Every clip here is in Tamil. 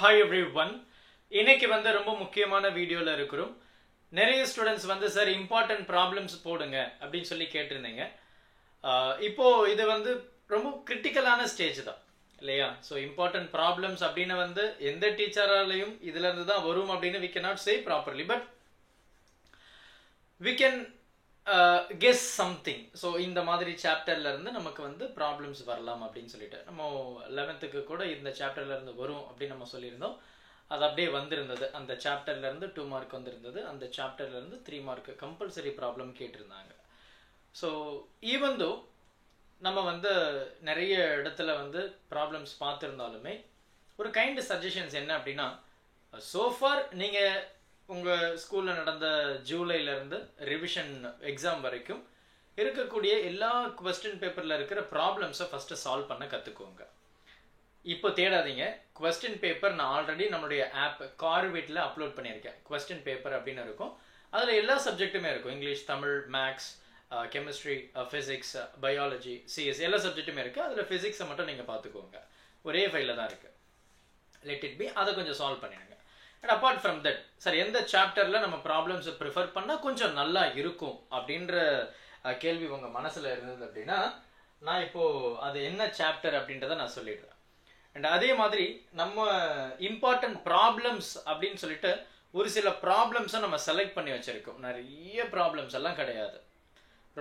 Hi everyone. இன்னைக்கு ரொம்ப முக்கியமான வீடியோல இருக்கிறோம். நிறைய ஸ்டூடண்ட்ஸ் சார் இம்பார்ட்டன்ட் ப்ராப்ளம்ஸ் போடுங்க அப்படின்னு சொல்லி கேட்டிருந்தீங்க. இப்போ இது ரொம்ப கிரிட்டிக்கலான ஸ்டேஜ் தான் இல்லையா? ஸோ இம்பார்ட்டன்ட் ப்ராப்ளம்ஸ் அப்படின்னு எந்த டீச்சராலையும் இதுல இருந்து தான் வரும் அப்படின்னு we cannot say properly, but we can guess something. So இந்த மாதிரி சாப்டர்ல இருந்து நமக்கு ப்ராப்ளம்ஸ் வரலாம் அப்படின்னு சொல்லிட்டு நம்ம 11th கூட இந்த சாப்டர்ல இருந்து வரும் அப்படின்னு நம்ம சொல்லியிருந்தோம். அது அப்படியே வந்திருந்தது. அந்த சாப்டர்ல இருந்து 2 மார்க் வந்திருந்தது. அந்த சாப்டர்ல இருந்து 3 மார்க் கம்பல்சரி ப்ராப்ளம் கேட்டிருந்தாங்க. ஸோ ஈவன் தோ நம்ம நிறைய இடத்துல ப்ராப்ளம்ஸ் பார்த்துருந்தாலுமே ஒரு கைண்ட் சஜஷன்ஸ் என்ன அப்படின்னா, சோஃபார் நீங்க உங்க ஸ்கூல்ல நடந்த ஜூலைல இருந்து ரிவிஷன் எக்ஸாம் வரைக்கும் இருக்கக்கூடிய எல்லா क्वेश्चन பேப்பர்ல இருக்கிற ப்ராப்ளம்ஸை ஃபர்ஸ்ட் சால்வ் பண்ண கத்துக்கோங்க. இப்போ தேடாதீங்க. क्वेश्चन பேப்பர் நான் ஆல்ரெடி நம்மளுடைய ஆப் கார்விட்ல அப்லோட் பண்ணியிருக்கேன். क्वेश्चन பேப்பர் அப்படின்னு இருக்கும். அதுல எல்லா சப்ஜெக்ட்டுமே இருக்கும். English, Tamil, maths, chemistry, physics, biology, CS எல்லா சப்ஜெக்ட்டுமே இருக்கு. அதுல பிசிக்ஸை மட்டும் நீங்க பாத்துக்கோங்க. ஒரே ஃபைல்ல தான் இருக்கு. Let it be. அதை கொஞ்சம் சால்வ் பண்ணிடுங்க. And apart from that, sir எந்த சாப்டர்ல நம்ம ப்ராப்ளம்ஸ் ப்ரிஃபர் பண்ணா கொஞ்சம் நல்லா இருக்கும் அப்படின்ற கேள்வி உங்க மனசுல இருந்தது அப்படின்னா, நான் இப்போ அது என்ன சாப்டர் அப்படின்றத நான் சொல்லிடுறேன். அண்ட் அதே மாதிரி நம்ம இம்பார்ட்டன்ட் ப்ராப்ளம்ஸ் அப்படின்னு சொல்லிட்டு ஒரு சில ப்ராப்ளம்ஸை நம்ம செலக்ட் பண்ணி வச்சிருக்கோம். நிறைய ப்ராப்ளம்ஸ் எல்லாம் கிடையாது,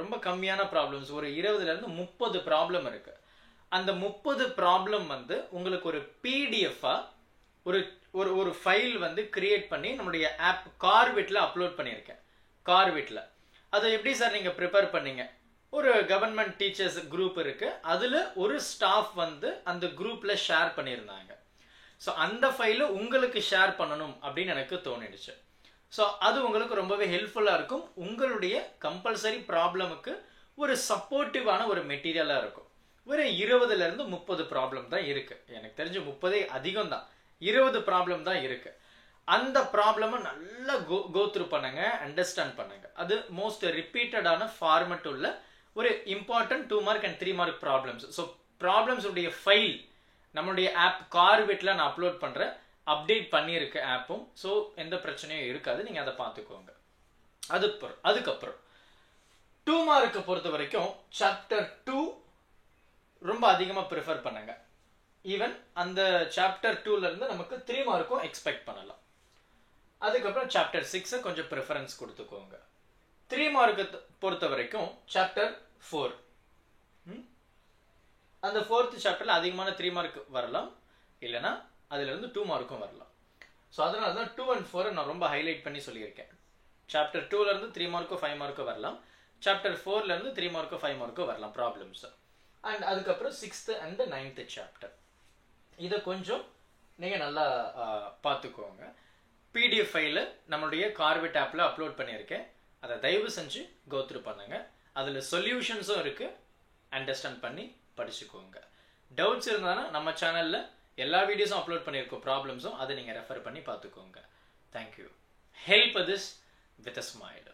ரொம்ப கம்மியான ப்ராப்ளம்ஸ். ஒரு 20ல இருந்து 30 ப்ராப்ளம் இருக்கு. அந்த 30 ப்ராப்ளம் உங்களுக்கு ஒரு பிடிஎஃபா ஒரு ஒரு ஃபைல் கிரியேட் பண்ணி நம்மளுடைய ஆப் கார்விட்ல அப்லோட் பண்ணியிருக்கேன். கார்விட்ல அதை எப்படி சார் நீங்க ப்ரிப்பேர் பண்ணீங்க? ஒரு கவர்மெண்ட் டீச்சர்ஸ் குரூப் இருக்கு. அதுல ஒரு ஸ்டாஃப் அந்த குரூப்ல ஷேர் பண்ணியிருந்தாங்க. ஸோ அந்த ஃபைலை உங்களுக்கு ஷேர் பண்ணணும் அப்படின்னு எனக்கு தோணிடுச்சு. ஸோ அது உங்களுக்கு ரொம்பவே ஹெல்ப்ஃபுல்லா இருக்கும். உங்களுடைய கம்பல்சரி ப்ராப்ளமுக்கு ஒரு சப்போர்ட்டிவான ஒரு மெட்டீரியலா இருக்கும். ஒரு 20ல இருந்து 30 ப்ராப்ளம் தான் இருக்கு. எனக்கு தெரிஞ்ச 30 அதிகம் தான். 20 ப்ராப்ளம் தான் இருக்கு. அந்த ப்ராப்ளமை நல்லா கோ த்ரூ பண்ணுங்க, அண்டர்ஸ்டாண்ட் பண்ணுங்க. அது மோஸ்ட் ரிப்பீட்டடான ஃபார்மட் உள்ள ஒரு important 2 mark and 3 mark problems. So problems உடைய ஃபைல் நம்மளுடைய ஆப் கார்விட்ல நான் அப்லோட் பண்றேன். அப்டேட் பண்ணியிருக்க ஆப்பும். ஸோ எந்த பிரச்சனையும் இருக்காது. நீங்க அதை பார்த்துக்கோங்க. அதுக்கப்புறம் 2 மார்க்கை பொறுத்த வரைக்கும் சாப்டர் 2 ரொம்ப அதிகமா ப்ரிஃபர் பண்ணுங்க. ஈவன் அந்த சாப்டர் 2ல இருந்து நமக்கு 3 மார்க்கும் எக்ஸ்பெக்ட் பண்ணலாம். அதுக்கப்புறம் சாப்டர் 6 கொஞ்சம் ப்ரிஃபரன்ஸ் கொடுத்துக்கோங்க. 3 மார்க்கு பொறுத்த வரைக்கும் சாப்டர் 4, அந்த 4th சாப்டர்ல அதிகமான 3 மார்க் வரலாம், இல்லைன்னா அதுல இருந்து 2 மார்க்கும் வரலாம். ஸோ அதனால தான் 2 and 4 நான் ரொம்ப ஹைலைட் பண்ணி சொல்லியிருக்கேன். சாப்டர் 2ல இருந்து 3 மார்க்கோ 5 மார்க்கோ வரலாம். சாப்டர் 4ல இருந்து 3 மார்க்கோ 5 மார்க்கோ வரலாம் ப்ராப்ளம்ஸ். அண்ட் அதுக்கப்புறம் 6th and 9th சாப்டர். இதை கொஞ்சம் நீங்க நல்லா பார்த்துக்கோங்க. பிடிஎஃப் ஃபைல நம்மளுடைய கார்விட் ஆப்ல அப்லோட் பண்ணியிருக்கேன். அதை தயவு செஞ்சு கோ த்ரூ பண்ணுங்க. அதுல சொல்யூஷன்ஸும் இருக்கு. அண்டர்ஸ்டாண்ட் பண்ணி படிச்சுக்கோங்க. டவுட்ஸ் இருந்தாலும் நம்ம சேனல்ல எல்லா வீடியோஸும் அப்லோட் பண்ணியிருக்கோம். ப்ராப்ளம்ஸும் அதை நீங்க ரெஃபர் பண்ணி பார்த்துக்கோங்க. Thank you. Help this with a smile.